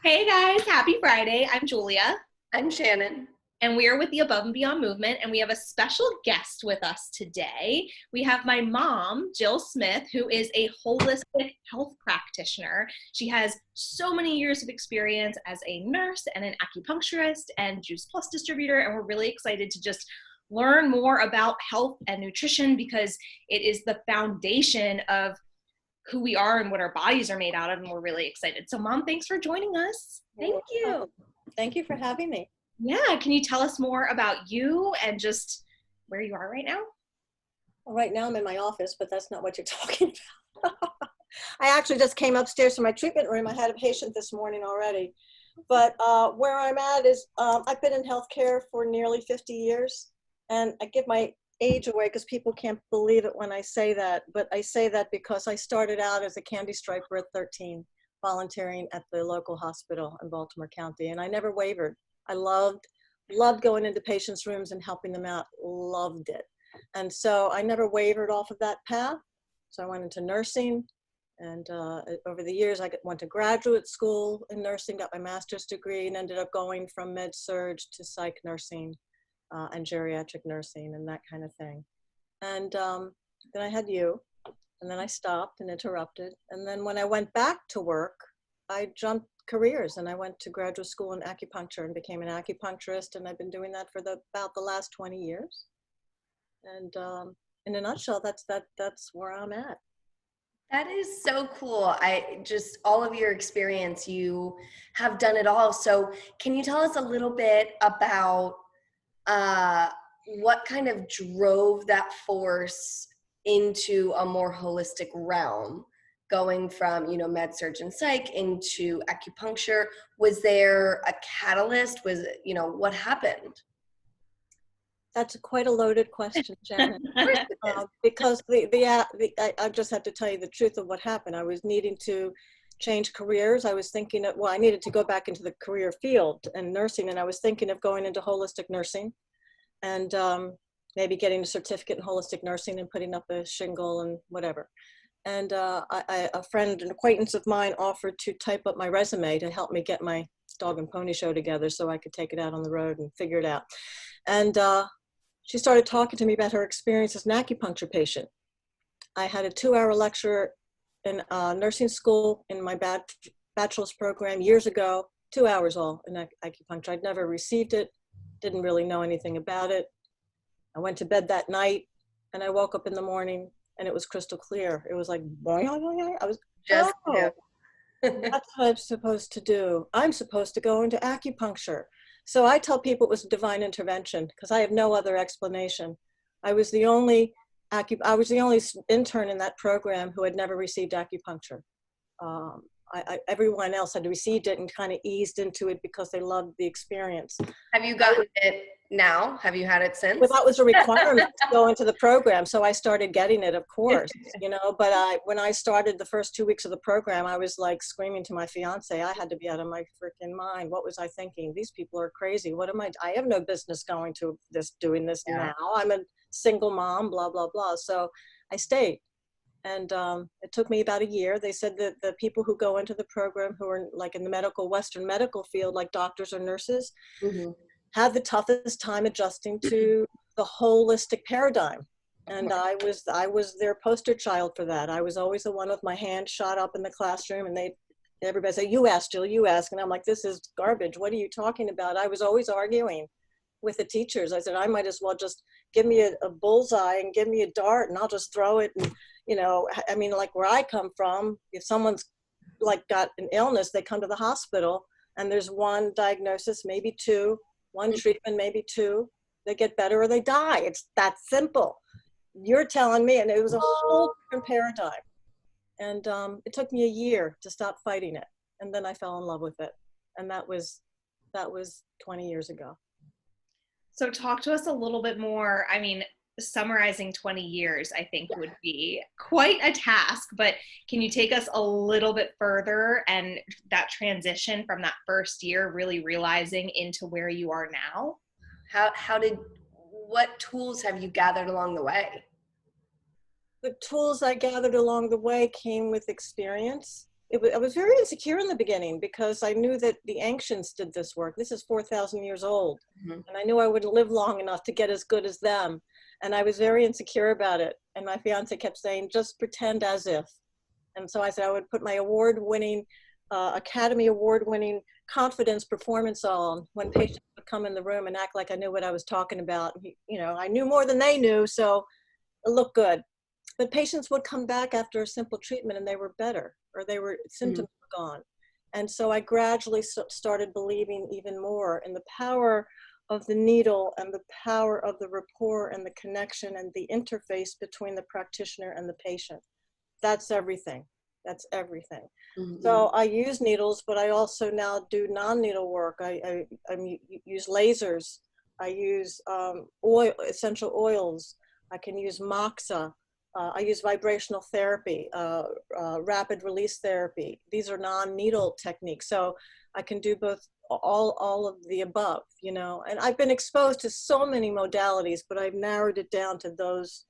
Hey guys, happy Friday. I'm Julia, I'm Shannon. and we are with the Above and Beyond movement, and we have a special guest with us today. We have my mom, Jill Smith, who is a holistic health practitioner. She has so many years of experience as a nurse and an acupuncturist and Juice Plus distributor, and we're really excited to just learn more about health and nutrition because it is the foundation of who we are and what our bodies are made out of, and we're really excited. So, Mom, thanks for joining us. Thank you. Thank you for having me. Yeah, can you tell us more about you and just where you are right now? Well, right now I'm in my office, but that's not what you're talking about. I actually just came upstairs from my treatment room. I had a patient this morning already. But where I'm at is I've been in healthcare for nearly 50 years. And I give my age away because people can't believe it when I say that. But I say that because I started out as a candy striper at 13, volunteering at the local hospital in Baltimore County. And I never wavered. I loved going into patients' rooms and helping them out, loved it. And so I never wavered off of that path. So I went into nursing, and over the years I went to graduate school in nursing, got my master's degree, and ended up going from med-surg to psych nursing and geriatric nursing and that kind of thing. And then I had you, and then I stopped and interrupted. And then when I went back to work, I jumped careers, and I went to graduate school in acupuncture and became an acupuncturist, and I've been doing that for about the last 20 years. And in a nutshell, that's where I'm at. That is so cool. All of your experience, you have done it all. So can you tell us a little bit about what kind of drove that force into a more holistic realm, going from, med surg and psych into acupuncture? Was there a catalyst? What happened? That's quite a loaded question, Shannon. Because I just have to tell you the truth of what happened. I was needing to change careers. I was thinking I needed to go back into the career field and nursing, and I was thinking of going into holistic nursing and maybe getting a certificate in holistic nursing and putting up a shingle and whatever. And a friend, an acquaintance of mine, offered to type up my resume to help me get my dog and pony show together so I could take it out on the road and figure it out. And she started talking to me about her experience as an acupuncture patient. I had a 2-hour lecture in nursing school in my bachelor's program years ago, 2 hours all in acupuncture. I'd never received it, didn't really know anything about it. I went to bed that night and I woke up in the morning and it was crystal clear. It was like, I was Just that's what I'm supposed to do. I'm supposed to go into acupuncture. So I tell people it was divine intervention because I have no other explanation. I was the only intern in that program who had never received acupuncture. Everyone else had received it and kind of eased into it because they loved the experience. Have you gotten it now? Have you had it since? Well, that was a requirement to go into the program, so I started getting it, of course, but when I started the first 2 weeks of the program, I was like screaming to my fiance, I had to be out of my freaking mind. What was I thinking? These people are crazy. What am I have no business going to doing this now. I'm a single mom, blah, blah, blah. So I stayed. And it took me about a year. They said that the people who go into the program who are like in the Western medical field, like doctors or nurses, have the toughest time adjusting to the holistic paradigm. And I was their poster child for that. I was always the one with my hand shot up in the classroom, and everybody said, you ask, Jill, you ask. And I'm like, this is garbage. What are you talking about? I was always arguing with the teachers. I said, I might as well just give me a bullseye and give me a dart and I'll just throw it. And, like where I come from, if someone's like got an illness, they come to the hospital and there's one diagnosis, maybe two, one treatment, maybe two, they get better or they die. It's that simple. You're telling me, and it was a whole different paradigm. And it took me a year to stop fighting it. And then I fell in love with it. And that was 20 years ago. So talk to us a little bit more. I mean, summarizing 20 years, I think would be quite a task, but can you take us a little bit further and that transition from that first year, really realizing into where you are now? What tools have you gathered along the way? The tools I gathered along the way came with experience. I was very insecure in the beginning because I knew that the ancients did this work. This is 4,000 years old. Mhm. And I knew I wouldn't live long enough to get as good as them. And I was very insecure about it. And my fiance kept saying, just pretend as if. And so I said I would put my award-winning, Academy Award-winning confidence performance on when patients would come in the room and act like I knew what I was talking about. You know, I knew more than they knew, so it looked good. But patients would come back after a simple treatment and they were better, or symptoms were gone. And so I gradually started believing even more in the power of the needle and the power of the rapport and the connection and the interface between the practitioner and the patient. That's everything. That's everything. Mm-hmm. So I use needles, but I also now do non-needle work. I use lasers. I use essential oils. I can use moxa. I use vibrational therapy, rapid release therapy. These are non-needle techniques. So I can do both, all of the above, you know. And I've been exposed to so many modalities, but I've narrowed it down to those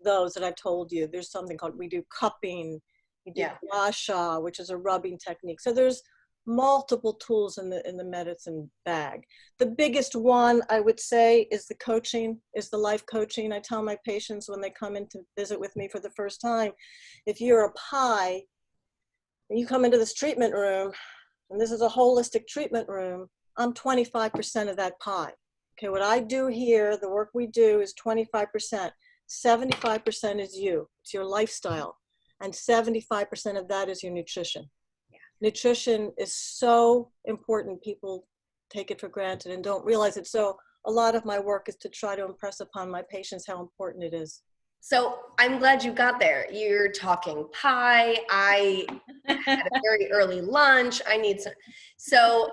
that I've told you. There's something called, we do cupping, we do gua sha, which is a rubbing technique. So there's multiple tools in the medicine bag. The biggest one I would say is the coaching, is the life coaching. I tell my patients when they come in to visit with me for the first time, if you're a pie and you come into this treatment room, and this is a holistic treatment room, I'm 25% of that pie. Okay, what I do here, the work we do is 25%. 75% is you, it's your lifestyle. And 75% of that is your nutrition. Yeah. Nutrition is so important. People take it for granted and don't realize it. So a lot of my work is to try to impress upon my patients how important it is. So I'm glad you got there. You're talking pie. I had a very early lunch. I need some. So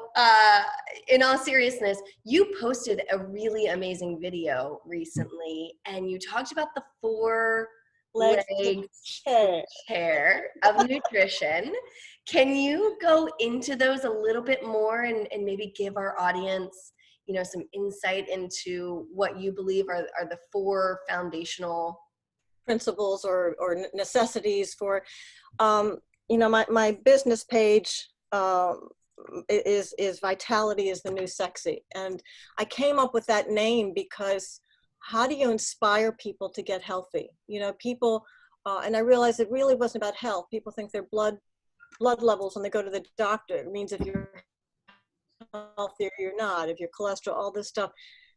in all seriousness, you posted a really amazing video recently, and you talked about the 4-leg chair of nutrition. Can you go into those a little bit more and maybe give our audience, you know, some insight into what you believe are the 4 foundational principles or necessities for, you know, my business page is vitality is the new sexy. And I came up with that name because how do you inspire people to get healthy? You know, people, and I realized it really wasn't about health. People think their blood levels when they go to the doctor. It means if you're healthy or you're not, if your cholesterol, all this stuff.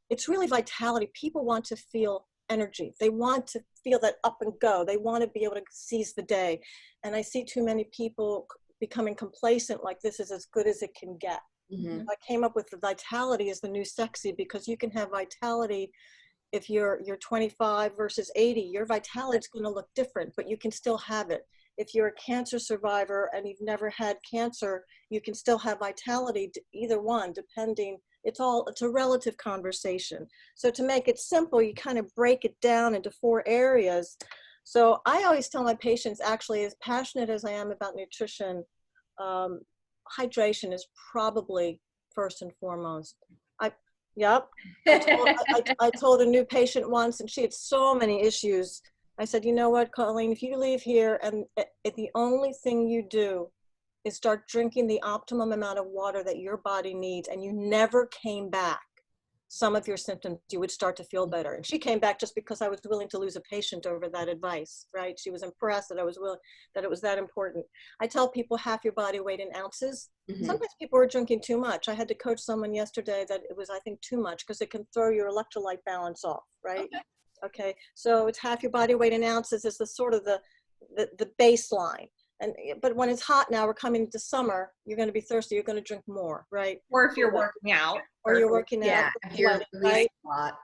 It's really vitality. People want to feel energy. They want to feel that up and go. They want to be able to seize the day. And I see too many people becoming complacent, like this is as good as it can get. Mm-hmm. I came up with the vitality is the new sexy, because you can have vitality if you're 25 versus 80. Your vitality is going to look different, but you can still have it. If you're a cancer survivor and you've never had cancer, you can still have vitality, either one, depending. It's a relative conversation. So to make it simple, you kind of break it down into 4 areas. So I always tell my patients, actually, as passionate as I am about nutrition, hydration is probably first and foremost. I told a new patient once, and she had so many issues. I said, you know what, Colleen, if you leave here and the only thing you do is start drinking the optimum amount of water that your body needs, and you never came back, some of your symptoms, you would start to feel better. And she came back just because I was willing to lose a patient over that advice, right? She was impressed that I was willing, that it was that important. I tell people half your body weight in ounces. Mm-hmm. Sometimes people are drinking too much. I had to coach someone yesterday that it was, I think, too much, because it can throw your electrolyte balance off, right? Okay. So it's half your body weight in ounces is the sort of the baseline. But when it's hot now, we're coming into summer, you're going to be thirsty, you're going to drink more, right? Or if you're working out. Or you're working out. Yeah, if you're right? a lot.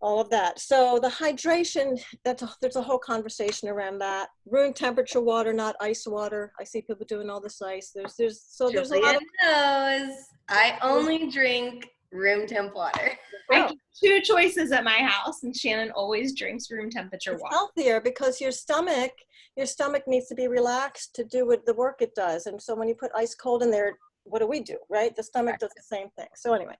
All of that. So the hydration, there's a whole conversation around that. Room temperature water, not ice water. I see people doing all this ice. There's a lot of knows I only drink room temp water. I keep 2 choices at my house, and Shannon always drinks room temperature water. It's healthier because your stomach needs to be relaxed to do what the work it does. And so when you put ice cold in there, what do, right? The stomach does the same thing. So anyway,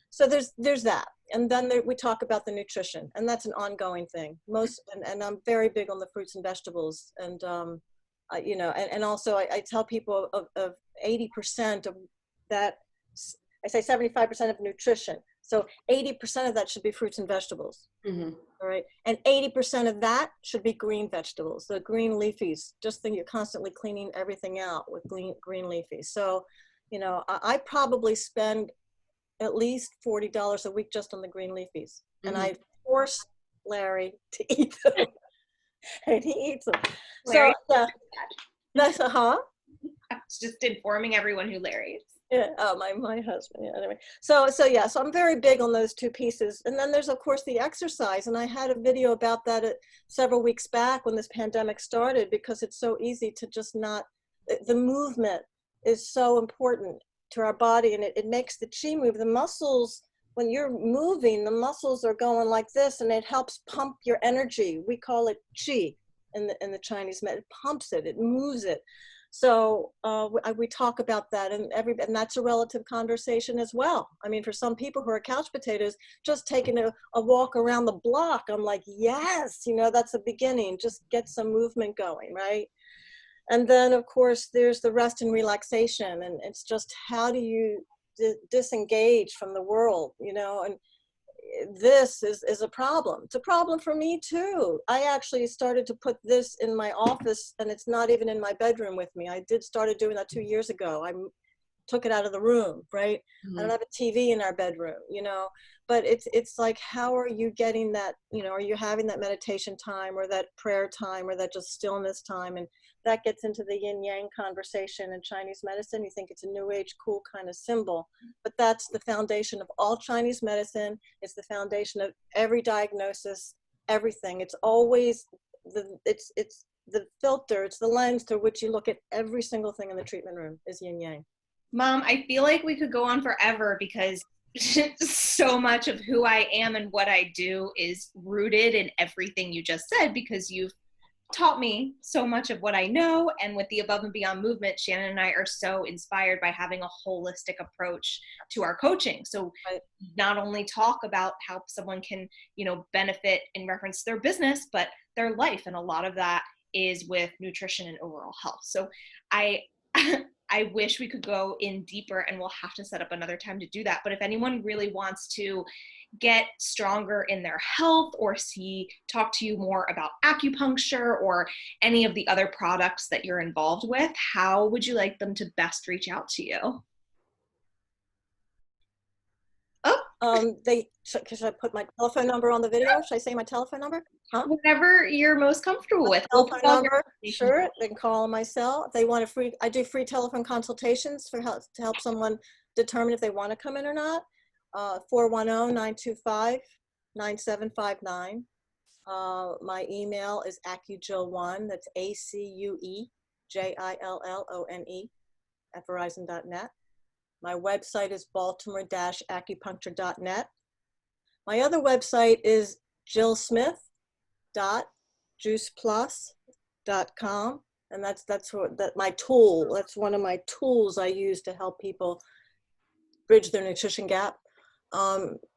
so there's that. And then we talk about the nutrition, and that's an ongoing thing. And I'm very big on the fruits and vegetables. And You know, and also I tell people of 80% of that, I say 75% of nutrition. So 80% of that should be fruits and vegetables. Mm-hmm. All right. And 80% of that should be green vegetables, the green leafies. Just think you're constantly cleaning everything out with green leafies. So, you know, I probably spend at least $40 a week just on the green leafies. Mm-hmm. And I force Larry to eat them. And he eats them. Larry, So, yeah, that's I'm just informing everyone who Larry is. Yeah, oh, my husband. Yeah, anyway. So I'm very big on those two pieces. And then there's of course the exercise. And I had a video about that several weeks back when this pandemic started, because it's so easy to just not, the movement is so important to our body, and it makes the chi move. The muscles, when you're moving, the muscles are going like this, and it helps pump your energy. We call it chi in the Chinese medicine. It pumps it, it moves it. So we talk about that, and that's a relative conversation as well. I mean, for some people who are couch potatoes, just taking a walk around the block, I'm like, yes, you know, that's a beginning. Just get some movement going, right? And then, of course, there's the rest and relaxation, and it's just how do you disengage from the world, you know? And this is a problem. It's a problem for me too. I actually started to put this in my office, and it's not even in my bedroom with me. I started doing that 2 years ago. I took it out of the room, right? Mm-hmm. I don't have a TV in our bedroom, you know, but it's like, how are you getting that, you know, are you having that meditation time or that prayer time or that just stillness time? And that gets into the yin yang conversation in Chinese medicine. You think it's a new age, cool kind of symbol, but that's the foundation of all Chinese medicine. It's the foundation of every diagnosis, everything. It's always it's the filter, it's the lens through which you look at every single thing in the treatment room is yin yang. Mom, I feel like we could go on forever because so much of who I am and what I do is rooted in everything you just said, because you've taught me so much of what I know. And with the Above and Beyond movement, Shannon and I are so inspired by having a holistic approach to our coaching. So not only talk about how someone can, you know, benefit in reference to their business, but their life. And a lot of that is with nutrition and overall health. So I wish we could go in deeper, and we'll have to set up another time to do that. But if anyone really wants to get stronger in their health or talk to you more about acupuncture or any of the other products that you're involved with, how would you like them to best reach out to you? Should I put my telephone number on the video? Should I say my telephone number? Huh? Whatever you're most comfortable with. Telephone number, sure. They can call on my cell. If they want I do free telephone consultations to help someone determine if they want to come in or not. 410-925-9759. My email is acujill1, that's ACUEJILLONE at verizon.net. My website is baltimore-acupuncture.net. My other website is jillsmith.juiceplus.com. And that's my tool. That's one of my tools I use to help people bridge their nutrition gap.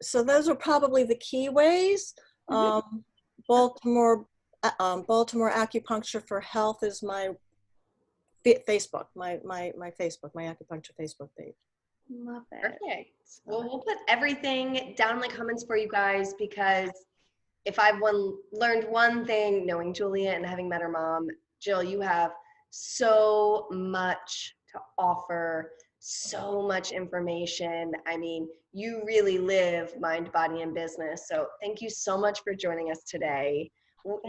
So those are probably the key ways. Baltimore Acupuncture for Health is my Facebook, my Facebook, my acupuncture Facebook page. Love it. Perfect. Well, we'll put everything down in the comments for you guys, because if I've learned one thing knowing Julia and having met her mom, Jill, you have so much to offer, so much information. I mean, you really live mind, body, and business. So thank you so much for joining us today.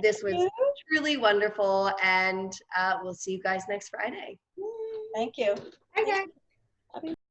This was truly wonderful, and we'll see you guys next Friday. Thank you. Bye, guys.